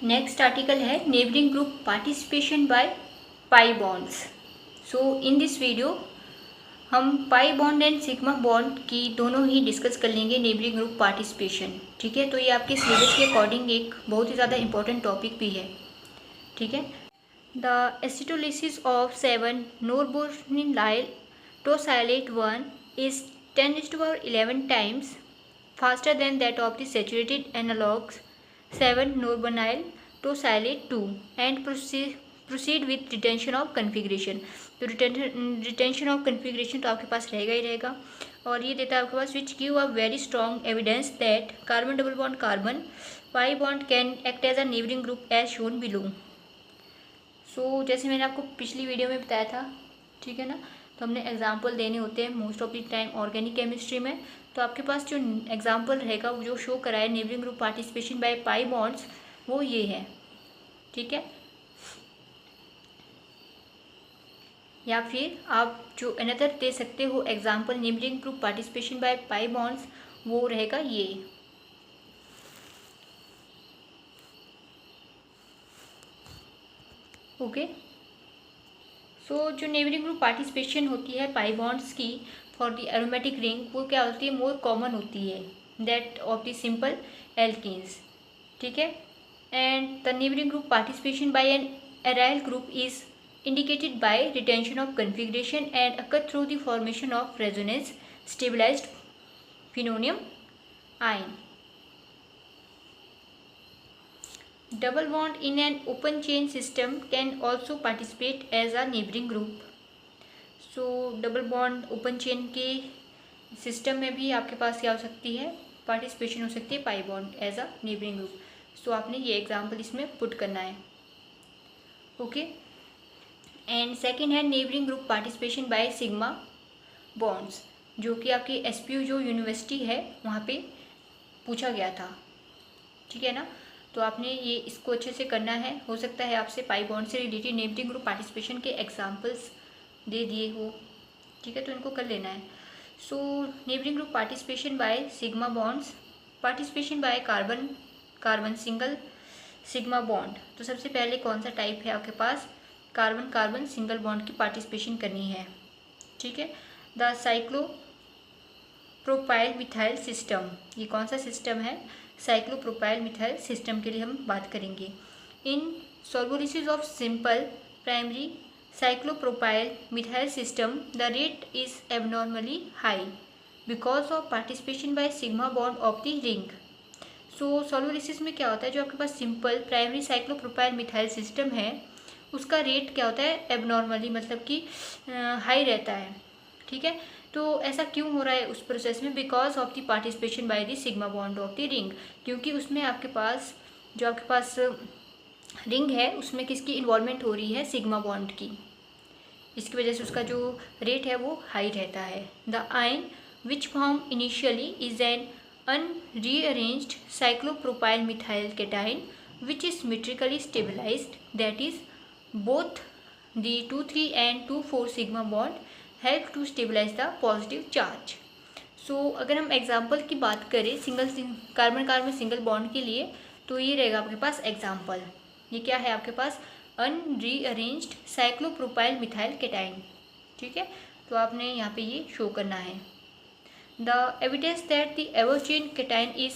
Next article है neighbouring group participation by pi bonds. So in this video हम pi bond and sigma bond की दोनों ही discuss कर लेंगे नेबरिंग ग्रुप पार्टिसिपेशन। ठीक है, तो ये आपके सिलेबस के अकॉर्डिंग एक बहुत ही ज़्यादा इंपॉर्टेंट टॉपिक भी है। ठीक है, the acetolysis of 7 norbornenyl tosylate 1 is 10⁻11 times faster than that of the saturated analogues 7 norbornyl tosylate 2 and proceed with retention of configuration। तो रिटेंशन ऑफ कन्फिग्रेशन तो आपके पास रहेगा ही रहेगा, और ये देता है आपके पास which give a very strong evidence that carbon double bond carbon pi bond can act as a neighbouring group as shown below. So जैसे मैंने आपको पिछली वीडियो में बताया था, ठीक है ना, तो हमने एग्जाम्पल देने होते हैं most of the time organic chemistry में। तो आपके पास जो एग्जाम्पल रहेगा वो जो शो कराए neighbouring group participation by pi bonds, वो ये है। ठीक है, या फिर आप जो अनदर दे सकते हो example neighbouring group participation by pi bonds, वो रहेगा ये। ओके, सो जो नेबरिंग ग्रुप पार्टिसिपेशन होती है पाई बॉन्ड्स की फॉर द एरोमेटिक रिंग, वो क्या होती है, मोर कॉमन होती है that of the simple alkenes. ठीक है, and the neighbouring group participation by an aryl group is indicated by retention of configuration and occur through the formation of resonance stabilized phenonium ion. Double bond in an open chain system can also participate as a neighboring group. So double bond open chain के system में भी आपके पास क्या हो सकती है, participation हो सकती है pi bond as a neighbouring group. So आपने ये एग्जाम्पल इसमें पुट करना है। ओके, एंड सेकेंड है neighbouring group participation by sigma bonds, जो कि आपकी एसपीयू जो यूनिवर्सिटी है वहाँ पे पूछा गया था। ठीक है ना, तो आपने ये इसको अच्छे से करना है। हो सकता है आपसे पाई बॉन्ड से रिलेटेड नेबरिंग ग्रुप पार्टिसिपेशन के एग्जाम्पल्स दे दिए हो। ठीक है, तो इनको कर लेना है। So neighbouring group participation by sigma bonds, participation by carbon carbon single sigma bond. तो सबसे पहले कौन सा टाइप है आपके पास, कार्बन कार्बन सिंगल बॉन्ड की पार्टिसिपेशन करनी है। ठीक है, द साइक्लोप्रोपाइल मिथाइल सिस्टम, ये कौन सा सिस्टम है, साइक्लोप्रोपाइल मिथाइल सिस्टम के लिए हम बात करेंगे। In solvolysis of simple primary cyclopropyl methyl system the rate is abnormally high because of participation by sigma bond of the ring. So solvolysis में क्या होता है, जो आपके पास simple primary cyclopropyl methyl system है उसका रेट क्या होता है, एबनॉर्मली, मतलब कि हाई रहता है। ठीक है, तो ऐसा क्यों हो रहा है उस प्रोसेस में, because of the participation by the sigma bond of the ring, क्योंकि उसमें आपके पास जो आपके पास रिंग है उसमें किसकी इन्वॉल्वमेंट हो रही है, सिग्मा बॉन्ड की। इसकी वजह से उसका जो रेट है वो हाई रहता है। The ion which form initially is an unrearranged cyclopropyl methyl cation which is symmetrically stabilized, that is both the 2,3 and 2,4 sigma bond help to stabilize the positive charge. So अगर हम example की बात करें single carbon carbon single bond के लिए, तो ये रहेगा आपके पास एग्जाम्पल। ये क्या है आपके पास, अनरीअरेंज्ड साइक्लोप्रोपाइल मिथाइल कैटाइन। ठीक है, तो आपने यहाँ पे ये शो करना है। The evidence that the ever chain cation is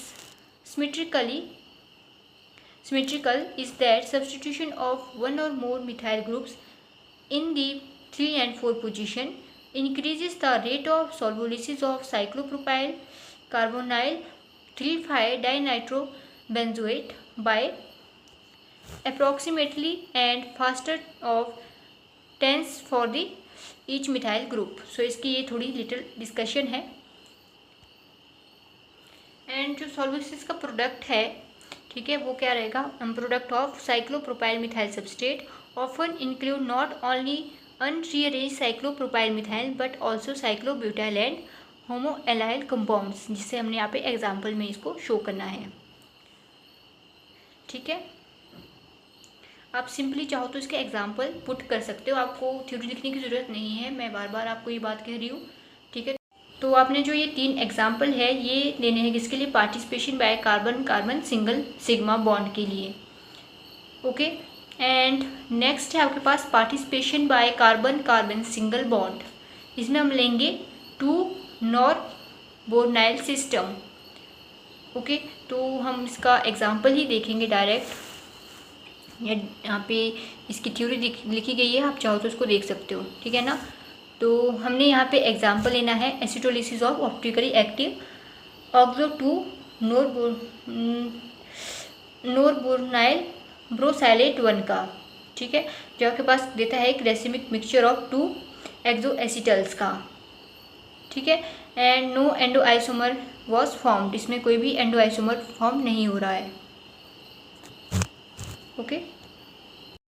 symmetrical is that substitution of one or more methyl groups in the 3 and 4 position increases the rate of solubilisis of cyclopropyl carbonyl 3,5-dinitrobenzoate by approximately and faster of 10s for the each methyl group. So इसकी ये थोड़ी little discussion है। And जो solvolysis का product है, ठीक है, वो क्या रहेगा, product of cyclopropyl methyl substrate often include not only unrearranged cyclopropyl methyl but also cyclobutyl and homoallyl compounds, जिससे हमने यहाँ पे एग्जाम्पल में इसको शो करना है। ठीक है, आप सिंपली चाहो तो इसके एग्जाम्पल पुट कर सकते हो, आपको थ्योरी लिखने की ज़रूरत नहीं है, मैं बार बार आपको ये बात कह रही हूँ। ठीक है, तो आपने जो ये 3 एग्जाम्पल है ये लेने हैं किसके लिए, participation by carbon carbon single sigma bond के लिए। ओके। एंड नेक्स्ट है आपके पास participation by carbon carbon single bond. इसमें हम लेंगे 2 नॉर-बोर्नाइल सिस्टम। ओके, तो हम इसका एग्जांपल ही देखेंगे डायरेक्ट। यहाँ पे इसकी थ्योरी लिखी गई है, आप चाहो तो उसको देख सकते हो, ठीक है ना। तो हमने यहाँ पे एग्जांपल लेना है एसिटोलिसिस ऑफ ऑप्टिकली एक्टिव ऑक्सो 2 नॉर-बोर्नाइल ब्रोसैलेट 1 का, ठीक है, जो आपके पास देता है एक racemic mixture of 2 exo acetals का, ठीक है। And no endo isomer was formed, इसमें कोई भी एंडो आइसोमर फॉर्म नहीं हो रहा है। ओके।